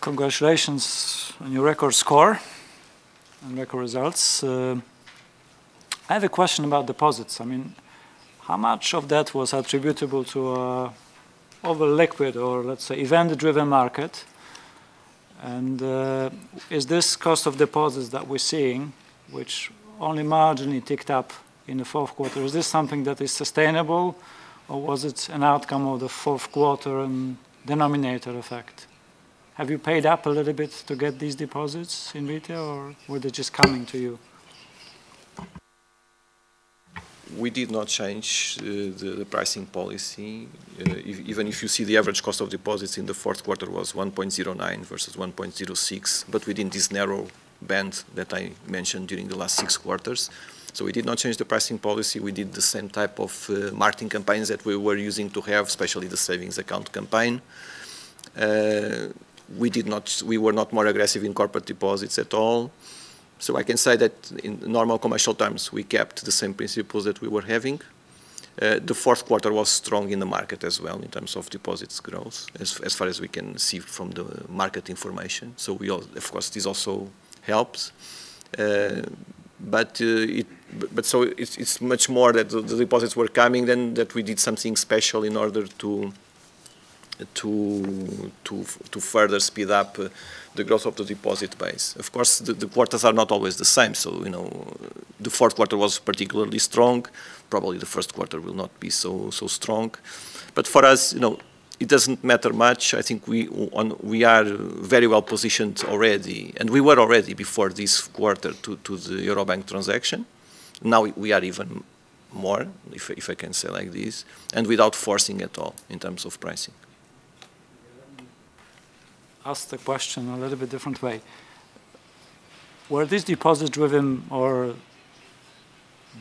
Congratulations on your record score and record results. I have a question about deposits. I mean, how much of that was attributable to a over-liquid or, let's say, event-driven market? And is this cost of deposits that we're seeing, which only marginally ticked up in the fourth quarter, is this something that is sustainable, or was it an outcome of the fourth quarter and denominator effect? Have you paid up a little bit to get these deposits in retail, or were they just coming to you? We did not change the pricing policy. Even if you see the average cost of deposits in the fourth quarter was 1.09 versus 1.06, but within this narrow band that I mentioned during the last 6 quarters. So we did not change the pricing policy. We did the same type of marketing campaigns that we were using to have, especially the savings account campaign. We were not more aggressive in corporate deposits at all. So I can say that in normal commercial terms, we kept the same principles that we were having. The fourth quarter was strong in the market as well in terms of deposits growth, as far as we can see from the market information. So of course, this also helps. But it's much more that the deposits were coming than that we did something special in order to further speed up the growth of the deposit base. Of course, the quarters are not always the same. So, the fourth quarter was particularly strong. Probably the first quarter will not be so strong. But for us, it doesn't matter much. I think we are very well positioned already, and we were already before this quarter to the Eurobank transaction. Now we are even more, if I can say like this, and without forcing at all in terms of pricing. Ask the question a little bit different way. Were these deposits driven or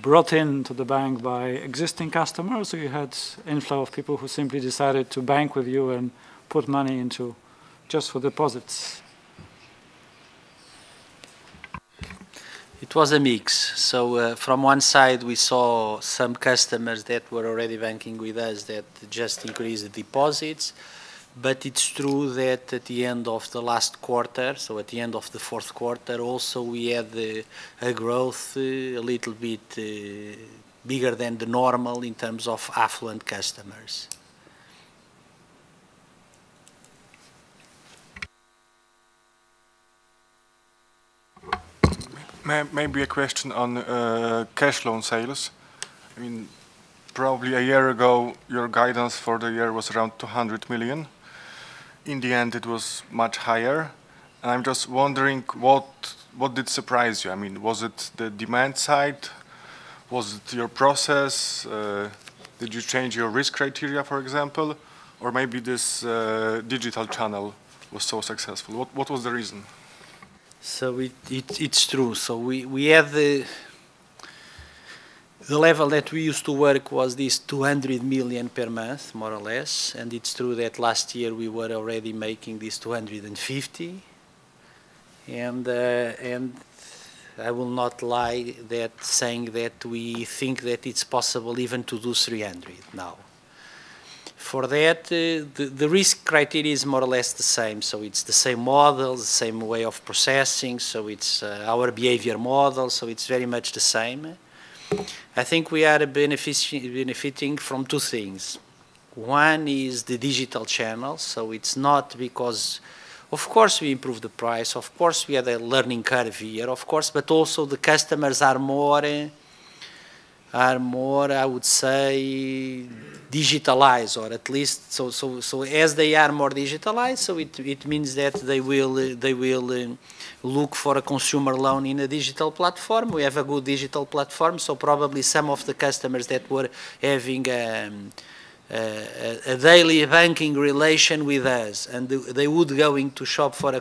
brought into the bank by existing customers, or you had inflow of people who simply decided to bank with you and put money into just for deposits? It was a mix. So from one side, we saw some customers that were already banking with us that just increased the deposits. But it's true that at the end of the last quarter, so at the end of the fourth quarter, also we had a growth a little bit bigger than the normal in terms of affluent customers. Maybe a question on cash loan sales. I mean, probably a year ago, your guidance for the year was around 200 million. In the end, it was much higher. And I'm just wondering, what did surprise you? I mean, was it the demand side? Was it your process? Did you change your risk criteria, for example? Or maybe this digital channel was so successful? What was the reason? So it's true. So we had the level that we used to work was this 200 million per month, more or less. And it's true that last year we were already making this 250. And I will not lie that saying that we think that it's possible even to do 300 now. For that, the risk criteria is more or less the same. So it's the same model, the same way of processing. So it's our behavior model. So it's very much the same. I think we are benefiting from two things. One is the digital channel. So it's not because, of course, we improved the price. Of course, we had a learning curve here, of course, but also the customers are more, I would say, digitalized, or at least so as they are more digitalized, so it means that they will look for a consumer loan in a digital platform. We have a good digital platform, so probably some of the customers that were having a daily banking relation with us, and they would going to shop for a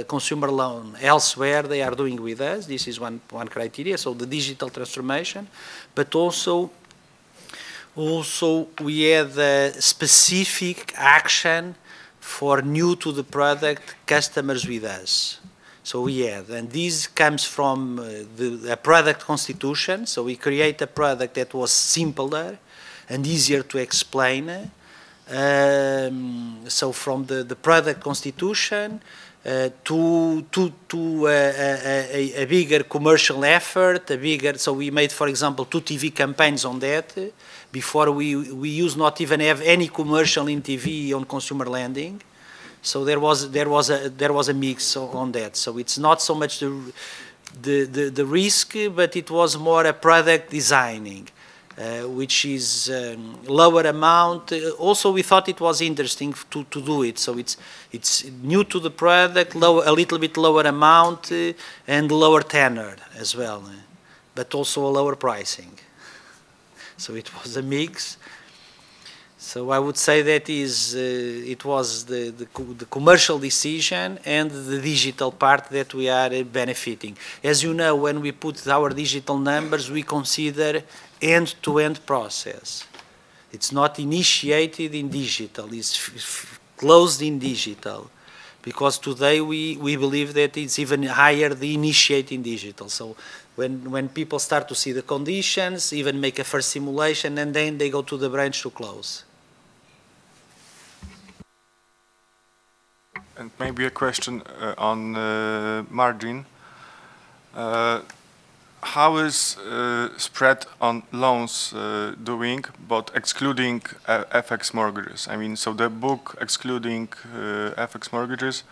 consumer loan elsewhere, they are doing with us. This is one criteria, so the digital transformation. But also we have a specific action for new to the product customers with us. So we have, and this comes from a product constitution. So we create a product that was simpler and easier to explain. so from the product constitution to a bigger commercial effort, so we made, for example, 2 TV campaigns on that. Before we used not even have any commercial in TV on consumer lending. So there was a mix on that. So it's not so much the risk, but it was more a product designing, which is lower amount. Also, we thought it was interesting to do it. So it's new to the product, a little bit lower amount and lower tenor as well, but also a lower pricing. So it was a mix. So I would say that it was the commercial decision and the digital part that we are benefiting. As you know, when we put our digital numbers, we consider end-to-end process. It's not initiated in digital, it's closed in digital. Because today we believe that it's even higher the initiate in digital. So when people start to see the conditions, even make a first simulation, and then they go to the branch to close. And maybe a question on margin. How is spread on loans doing, but excluding FX mortgages? I mean, so the book excluding FX mortgages,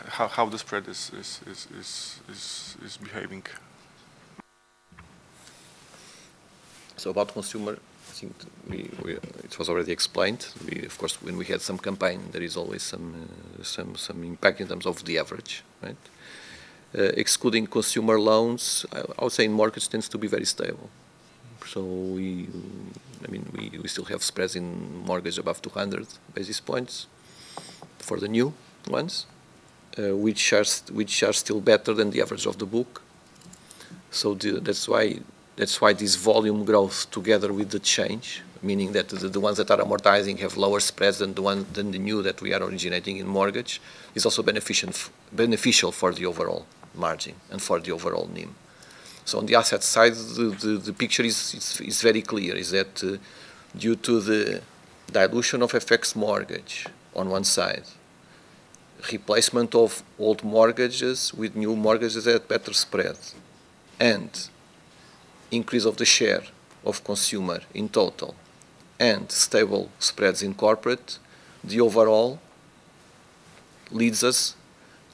how the spread is behaving? So about consumer, I think it was already explained. Of course, when we had some campaign, there is always some impact in terms of the average, right? Excluding consumer loans, I would say in mortgage tends to be very stable. So we still have spreads in mortgage above 200 basis points for the new ones, which are still better than the average of the book. So that's why this volume growth together with the change, meaning that the ones that are amortizing have lower spreads than the new that we are originating in mortgage, is also beneficial for the overall margin and for the overall NIM. So on the asset side, the picture is very clear, is that due to the dilution of FX mortgage on one side, replacement of old mortgages with new mortgages at better spread, and increase of the share of consumer in total, and stable spreads in corporate, the overall leads us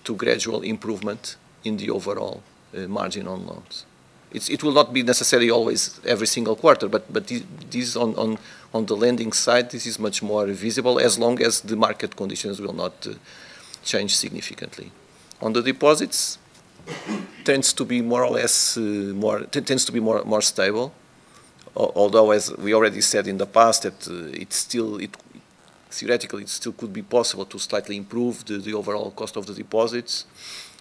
to gradual improvement in the overall margin on loans. It will not be necessarily always every single quarter, but this on the lending side, this is much more visible as long as the market conditions will not change significantly. On the deposits, tends to be more or less more stable. Although, as we already said in the past, that theoretically it still could be possible to slightly improve the overall cost of the deposits.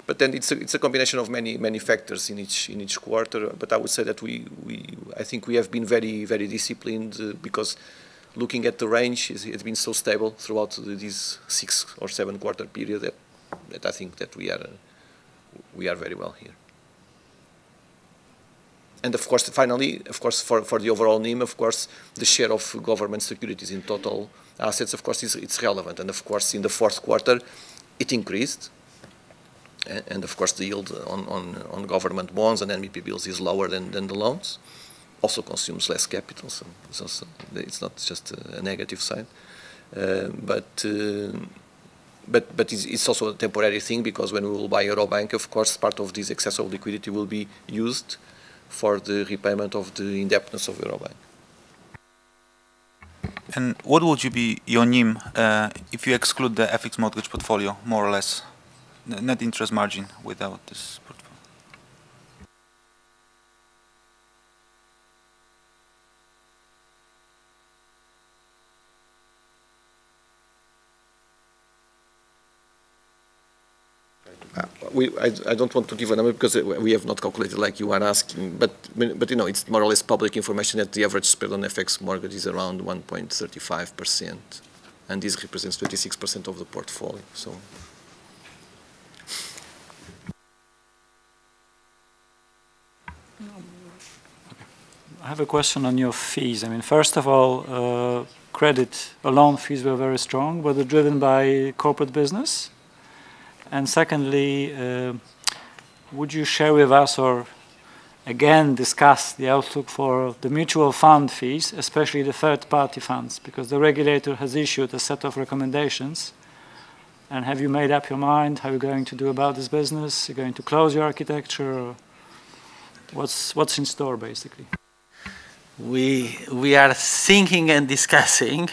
But then it's a combination of many factors in each quarter. But I would say that I think we have been very disciplined because looking at the range, it's been so stable throughout this 6 or 7 quarter period that I think that we are very well here. And of course, finally, for the overall NIM, of course, the share of government securities in total assets, of course, it's relevant. And of course, in the 4th quarter, it increased. And of course, the yield on government bonds and NBP bills is lower than the loans. Also consumes less capital, so it's not just a negative side. But it's also a temporary thing, because when we will buy Eurobank, of course, part of this excess of liquidity will be used for the repayment of the indebtedness of Eurobank. And what would be your NIM if you exclude the FX mortgage portfolio, more or less, the net interest margin without this portfolio? I don't want to give a number because we have not calculated like you are asking, but you know, it's more or less public information that the average spread on FX mortgage is around 1.35%, and this represents 26% of the portfolio. So. I have a question on your fees. I mean, first of all, credit or loan fees were very strong. Were they driven by corporate business? And secondly, would you share with us or again discuss the outlook for the mutual fund fees, especially the third-party funds, because the regulator has issued a set of recommendations. And have you made up your mind how you're going to do about this business? You're going to close your architecture? Or what's in store, basically? We are thinking and discussing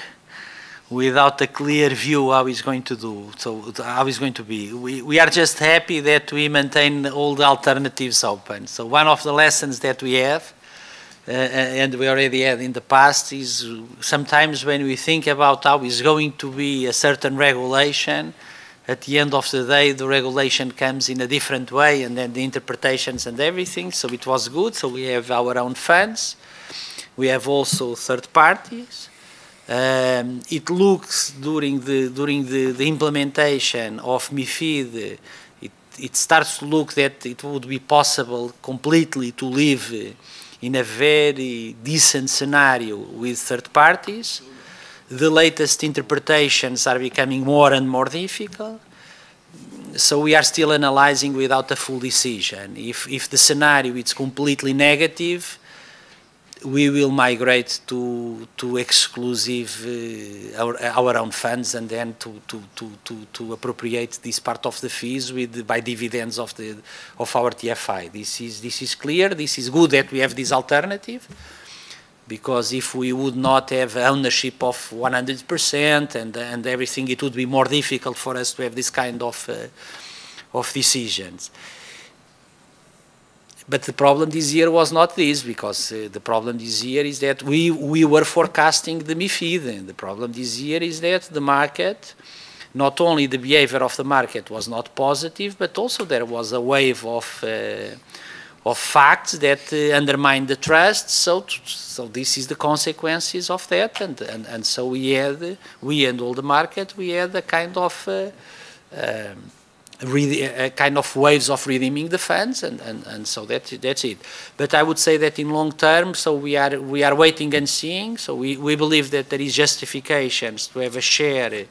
without a clear view how it's going to do, so how it's going to be. We are just happy that we maintain all the alternatives open. So one of the lessons that we have, and we already had in the past, is sometimes when we think about how is going to be a certain regulation, at the end of the day the regulation comes in a different way, and then the interpretations and everything. So it was good. So we have our own funds. We have also third parties. It looks during the implementation of MiFID, it starts to look that it would be possible completely to live in a very decent scenario with third parties. The latest interpretations are becoming more and more difficult. So we are still analyzing without a full decision. If the scenario is completely negative, we will migrate to exclusive our own funds, and then to appropriate this part of the fees by dividends of our TFI. This is clear. This is good that we have this alternative, because if we would not have ownership of 100% and everything, it would be more difficult for us to have this kind of decisions. But the problem this year was not this, because the problem this year is that we were forecasting the MiFID, and the problem this year is that the market, not only the behavior of the market was not positive, but also there was a wave of facts that undermined the trust. So this is the consequences of that, and so we and all the market, we had a kind of waves of redeeming the funds, and so that's it. But I would say that in long term, so we are waiting and seeing. So we believe that there is justifications to have a share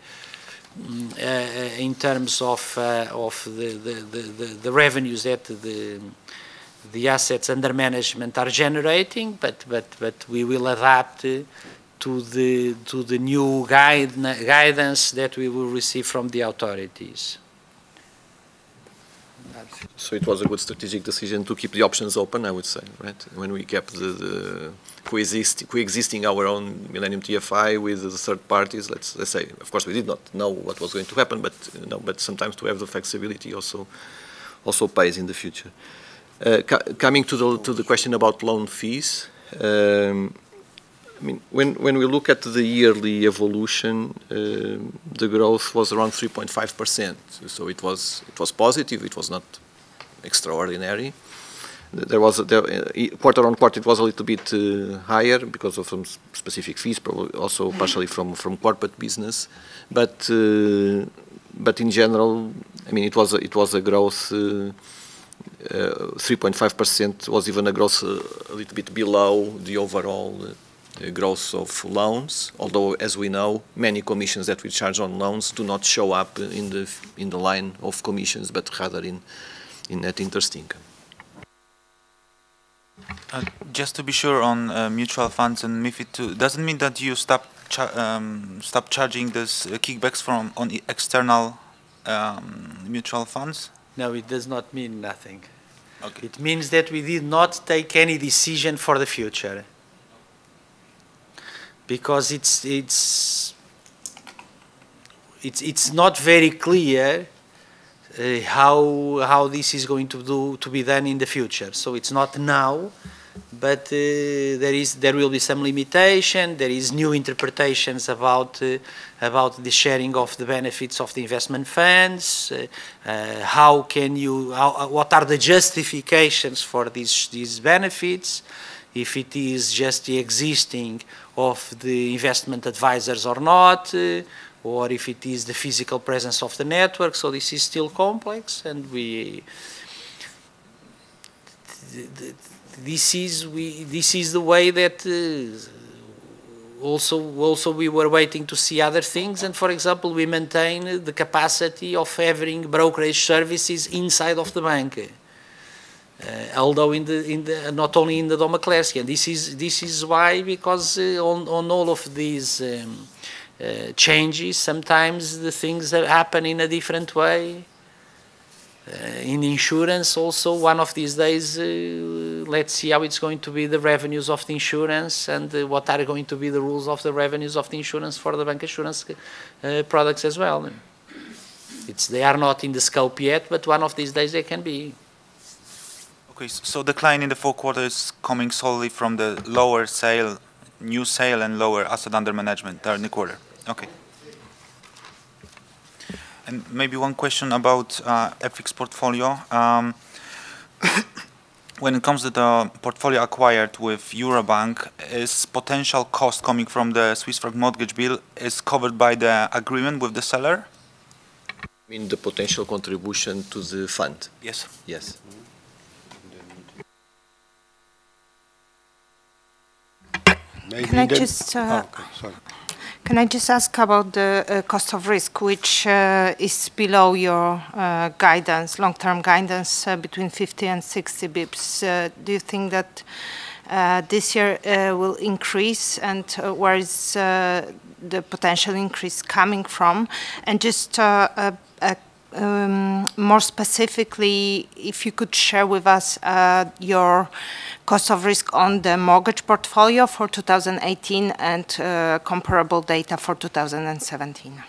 in terms of the revenues that the assets under management are generating, but we will adapt to the new guidance that we will receive from the authorities. So it was a good strategic decision to keep the options open, I would say, right? When we kept the coexisting our own Millennium TFI with the third parties, let's say, of course we did not know what was going to happen, but sometimes to have the flexibility also pays in the future. Coming to the question about loan fees, I mean, when we look at the yearly evolution, the growth was around 3.5%. So it was positive. It was not extraordinary. There was quarter on quarter it was a little bit higher because of some specific fees, probably also partially from corporate business. But in general, I mean, it was a growth. 3.5% was even a growth a little bit below the overall growth of loans, although, as we know, many commissions that we charge on loans do not show up in the line of commissions, but rather in net interest income. Just to be sure on mutual funds and MiFID II, doesn't mean that you stop charging these kickbacks on external mutual funds? No, it does not mean nothing. Okay. It means that we did not take any decision for the future, because it's not very clear how this is going to be done in the future. So it's not now, but there will be some limitation. There is new interpretations about the sharing of the benefits of the investment funds. What are the justifications for these benefits? If it is just the existing of the investment advisors or not, or if it is the physical presence of the network. So this is still complex, and this is the way that also we were waiting to see other things, and for example we maintain the capacity of having brokerage services inside of the bank, although not only in the Domaclerski. And this is why, because on all of these changes, sometimes the things happen in a different way. In insurance also, one of these days, let's see how it's going to be the revenues of the insurance, and what are going to be the rules of the revenues of the insurance for the bank insurance products as well. They are not in the scope yet, but one of these days they can be. Okay, so decline in the fourth quarter is coming solely from the lower sale, new sale, and lower asset under management during the quarter. Okay. And maybe one question about FX portfolio. When it comes to the portfolio acquired with Eurobank, is potential cost coming from the Swiss franc mortgage bill is covered by the agreement with the seller? I mean the potential contribution to the fund? Yes. Yes. Can I just Can I just ask about the cost of risk, which is below your guidance, long-term guidance, between 50 and 60 bips? Do you think that this year will increase, and where is the potential increase coming from? And just more specifically, if you could share with us your cost of risk on the mortgage portfolio for 2018 and comparable data for 2017.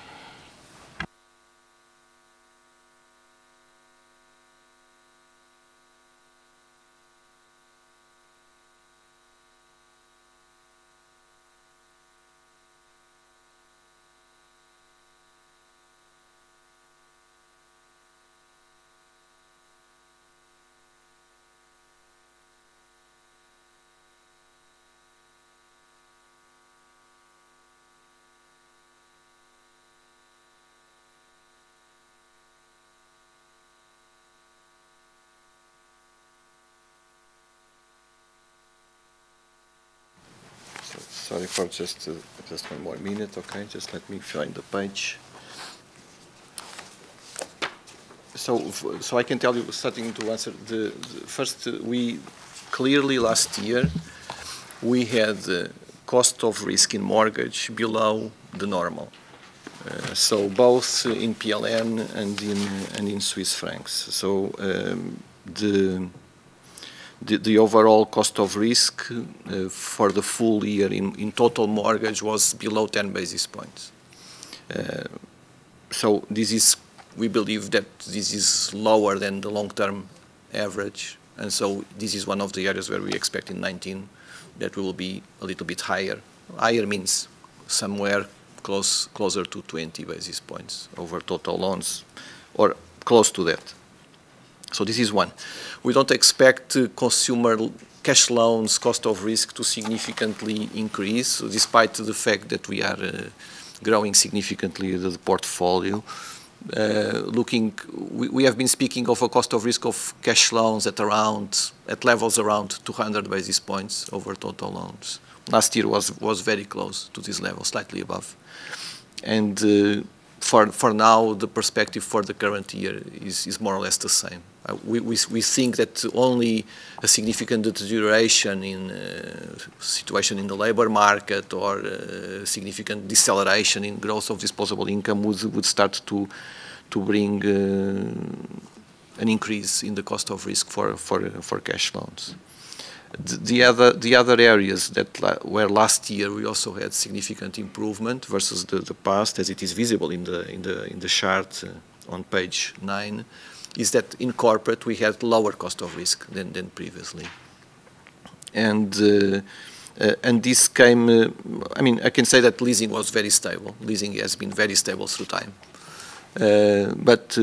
Sorry for just one more minute, okay? Just let me find the page. So I can tell you, starting to answer the first, we clearly last year we had cost of risk in mortgage below the normal. So both in PLN and in Swiss francs. So the overall cost of risk for the full year in total mortgage was below 10 basis points. So this is, we believe that this is lower than the long-term average, and so this is one of the areas where we expect in 19 that we will be a little bit higher. Higher means somewhere closer to 20 basis points over total loans, or close to that. So this is one. We don't expect consumer cash loans cost of risk to significantly increase, despite the fact that we are growing significantly the portfolio. We have been speaking of a cost of risk of cash loans at levels around 200 basis points over total loans. Last year was very close to this level, slightly above. And for now, the perspective for the current year is more or less the same. We think that only a significant deterioration in situation in the labor market or significant deceleration in growth of disposable income would start to bring an increase in the cost of risk for cash loans. The other areas where last year we also had significant improvement versus the past, as it is visible in the chart on page 9, is that in corporate we had lower cost of risk than previously, and this came. I mean, I can say that leasing was very stable. Leasing has been very stable through time, but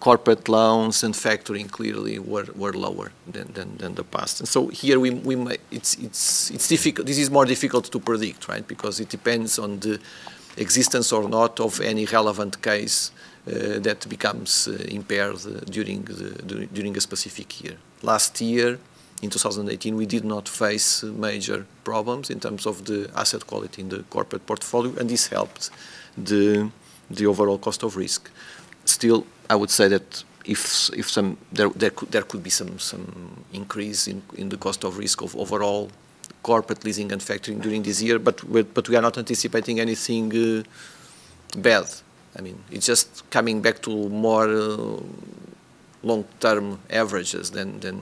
corporate loans and factoring clearly were lower than the past. And so here it's difficult. This is more difficult to predict, right? Because it depends on the existence or not of any relevant case that becomes impaired during a specific year. Last year, in 2018 we did not face major problems in terms of the asset quality in the corporate portfolio, and this helped the overall cost of risk. Still, I would say that if there could be some increase in the cost of risk of overall corporate leasing and factoring during this year, but we are not anticipating anything bad. I mean, it's just coming back to more long-term averages than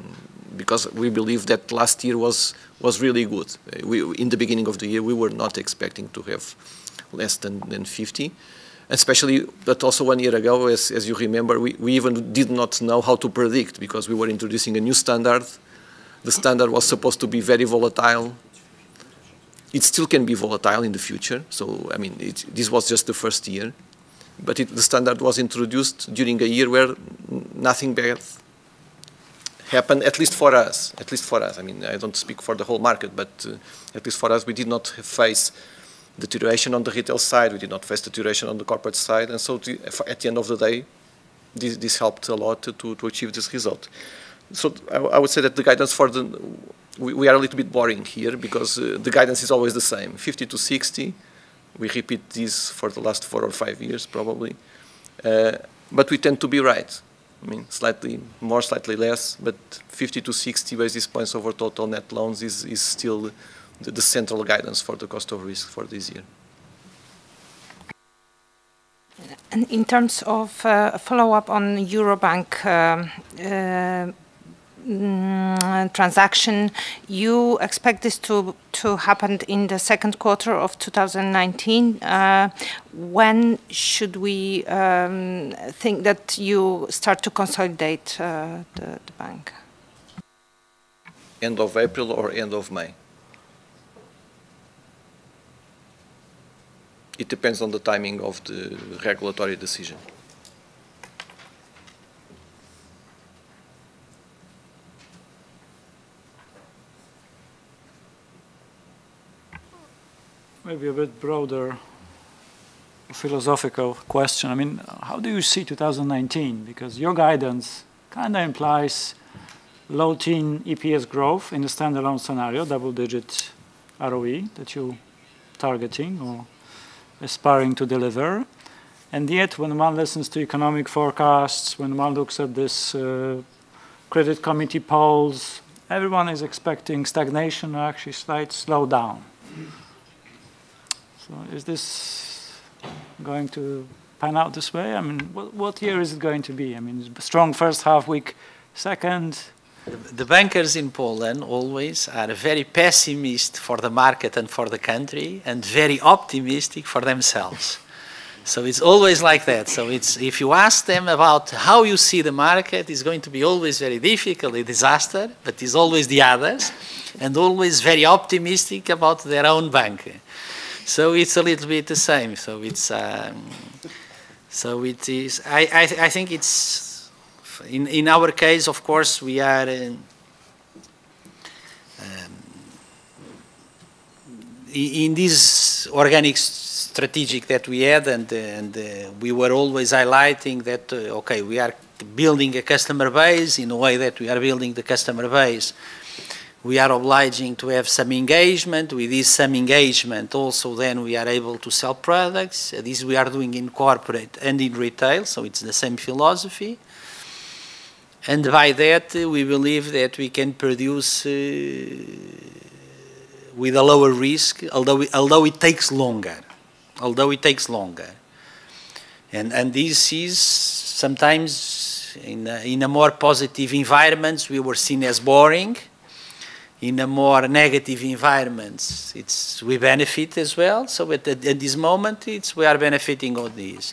because we believe that last year was really good. In the beginning of the year, we were not expecting to have less than 50, especially, but also 1 year ago, as you remember, we even did not know how to predict because we were introducing a new standard. The standard was supposed to be very volatile. It still can be volatile in the future. So, I mean, this was just the first year. But the standard was introduced during a year where nothing bad happened, at least for us. At least for us. I mean, I don't speak for the whole market, but at least for us, we did not face deterioration on the retail side. We did not face deterioration on the corporate side. And so at the end of the day, this helped a lot to achieve this result. So I would say that the guidance for we are a little bit boring here because the guidance is always the same, 50 to 60. We repeat this for the last 4 or 5 years, probably. But we tend to be right. I mean, slightly more, slightly less, but 50 to 60 basis points over total net loans is still the central guidance for the cost of risk for this year. And in terms of follow-up on Eurobank transaction, you expect this to happen in the second quarter of 2019. When should we think that you start to consolidate the bank? End of April or end of May? It depends on the timing of the regulatory decision. Maybe a bit broader philosophical question. I mean, how do you see 2019? Because your guidance kind of implies low-teen EPS growth in the standalone scenario, double-digit ROE that you're targeting or aspiring to deliver. And yet, when one listens to economic forecasts, when one looks at this credit committee polls, everyone is expecting stagnation or actually slight slowdown. So is this going to pan out this way? I mean, what year is it going to be? I mean, strong first half, weak second. The bankers in Poland always are very pessimist for the market and for the country and very optimistic for themselves. So it's always like that. So it's, if you ask them about how you see the market, it's going to be always very difficult, a disaster, but it's always the others, and always very optimistic about their own bank. So it's a little bit the same. So it's, so it is. I think it's in our case, of course, we are in this organic strategic that we had, and we were always highlighting that okay, we are building a customer base. In a way that we are building the customer base, we are obliging to have some engagement. With this some engagement, also then we are able to sell products. This we are doing in corporate and in retail, so it's the same philosophy. And by that, we believe that we can produce with a lower risk, although it takes longer. And this is sometimes in a more positive environments, we were seen as boring. In a more negative environments, we benefit as well. So at this moment, we are benefiting on this.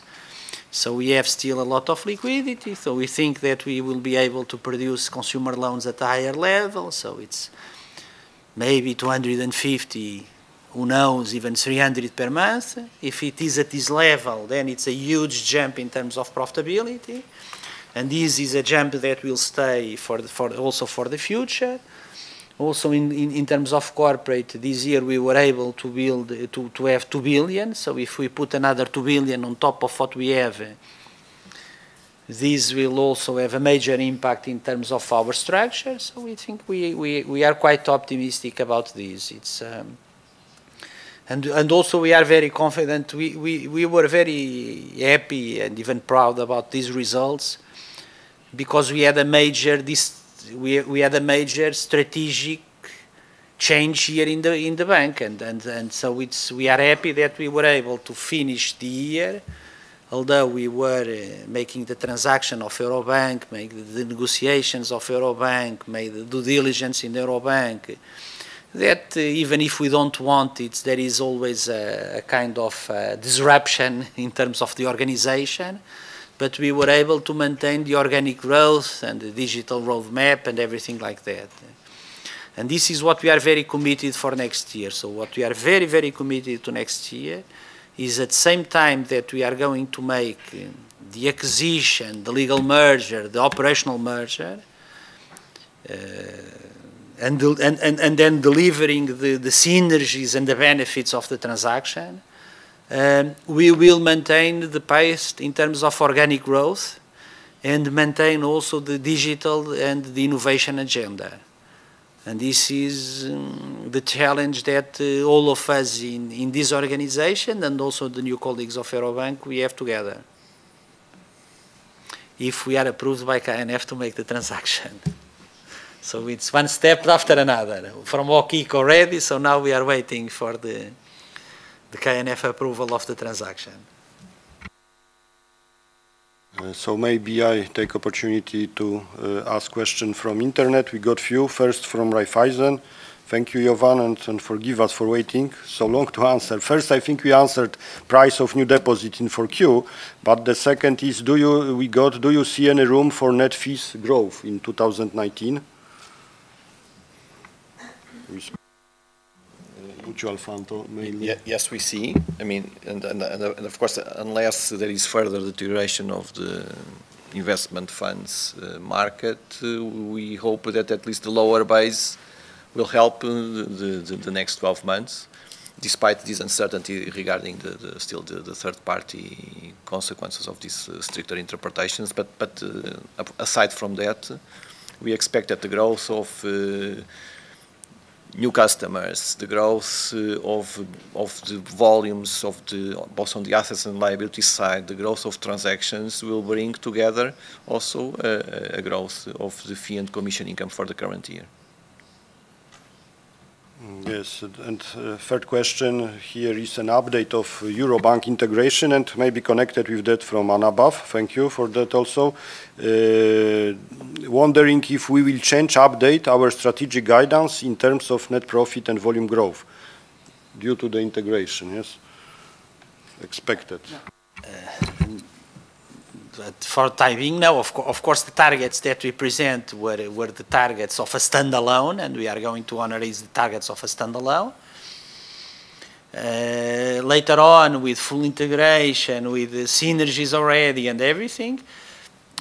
So we have still a lot of liquidity. So we think that we will be able to produce consumer loans at a higher level. So it's maybe 250, who knows, even 300 per month. If it is at this level, then it's a huge jump in terms of profitability. And this is a jump that will stay also for the future. Also in terms of corporate, this year we were able to build, to have 2 billion. So if we put another 2 billion on top of what we have, this will also have a major impact in terms of our structure. So we think we are quite optimistic about this. It's and also we are very confident. We were very happy and even proud about these results because we had a major we had a major strategic change here in the bank, and so we are happy that we were able to finish the year, although we were making the transaction of Eurobank, make the negotiations of Eurobank, made the due diligence in Eurobank, that even if we don't want it, there is always a kind of disruption in terms of the organization, but we were able to maintain the organic growth and the digital roadmap and everything like that. And this is what we are very committed for next year. So what we are very, very committed to next year is at the same time that we are going to make the acquisition, the legal merger, the operational merger, and then delivering the synergies and the benefits of the transaction, we will maintain the pace in terms of organic growth and maintain also the digital and the innovation agenda. And this is the challenge that all of us in this organization and also the new colleagues of Eurobank, we have together. If we are approved by KNF to make the transaction. So it's one step after another. From OKIK already, so now we are waiting for the KNF approval of the transaction. So maybe I take opportunity to ask question from internet. We got few. First from Raiffeisen. Thank you, Jovan, and forgive us for waiting so long to answer. First, I think we answered price of new deposit in 4Q, but the second is, do you see any room for net fees growth in 2019? Mutual fund mainly. Yes, we see. I mean, and of course, unless there is further deterioration of the investment funds market, we hope that at least the lower base will help the next 12 months, despite this uncertainty regarding still the third-party consequences of these stricter interpretations. But aside from that, we expect that the growth of new customers, the growth of the volumes of both on the assets and liability side, the growth of transactions will bring together also a growth of the fee and commission income for the current year. Yes, and third question here is an update of Eurobank integration and maybe connected with that from Anabaf. Thank you for that also. Wondering if we will update our strategic guidance in terms of net profit and volume growth due to the integration, yes? Expected. For the time being, no. Of course, the targets that we present were the targets of a standalone, and we are going to honor the targets of a standalone. Later on, with full integration, with the synergies already and everything,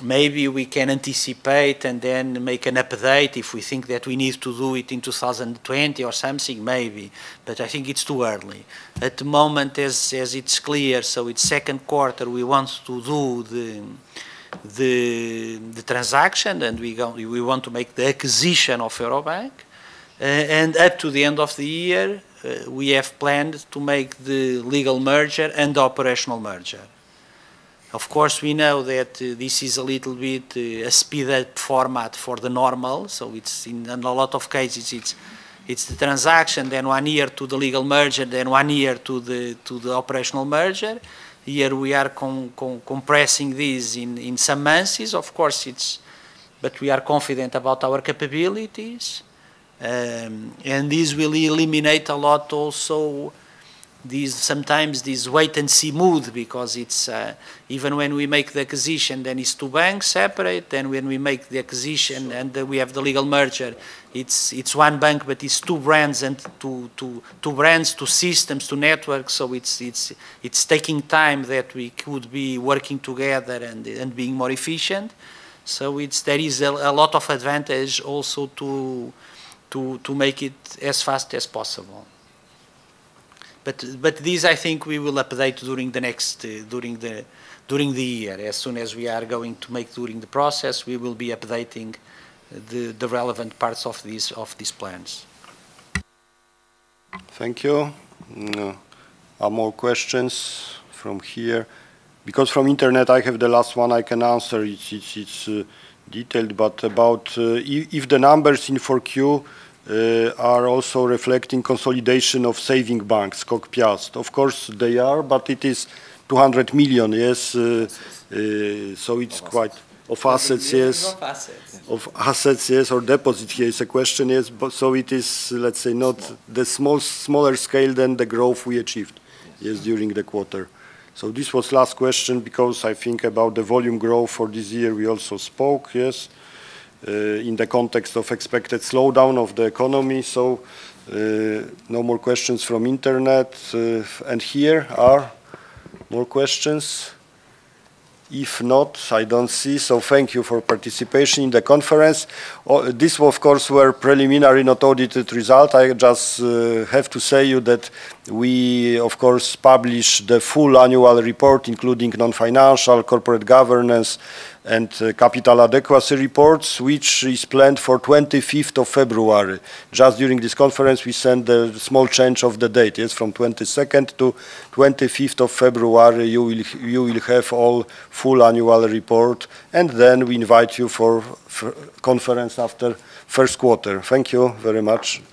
maybe we can anticipate and then make an update if we think that we need to do it in 2020 or something, maybe. But I think it's too early. At the moment, as it's clear, so it's second quarter, we want to do the transaction, and we want to make the acquisition of Eurobank. And up to the end of the year, we have planned to make the legal merger and the operational merger. Of course, we know that this is a little bit a speed-up format for the normal, so it's in a lot of cases it's the transaction, then 1 year to the legal merger, then 1 year to the operational merger. Here we are compressing this in some months. Of course, but we are confident about our capabilities, and this will eliminate a lot also. Sometimes this wait-and-see mood, because it's even when we make the acquisition, then it's two banks separate. Then when we make the acquisition and we have the legal merger, it's one bank, but it's two brands and two brands, two systems, two networks. So it's taking time that we could be working together and being more efficient. So there is a lot of advantage also to make it as fast as possible. But these, I think, we will update during the next during the year. As soon as we are going to make during the process, we will be updating the relevant parts of these plans. Thank you. Are more questions from here? Because from internet, I have the last one I can answer. It's detailed, but about if the numbers in 4Q are also reflecting consolidation of saving banks, KOK Piast. Of course they are, but it is 200 million, yes. So it's quite of assets, yes. Of assets, yes, or deposit here is a question, yes. But so it is, let's say, not the smaller scale than the growth we achieved, yes, during the quarter. So this was last question, because I think about the volume growth for this year we also spoke, yes, in the context of expected slowdown of the economy. So no more questions from internet. And here are more questions. If not, I don't see, so thank you for participation in the conference. This, of course, were preliminary, not audited result. I just have to say you that we, of course, publish the full annual report, including non-financial, corporate governance, and capital adequacy reports, which is planned for 25th of February. Just during this conference, we sent a small change of the date, yes, from 22nd to 25th of February, you will have all full annual report, and then we invite you for conference after first quarter. Thank you very much.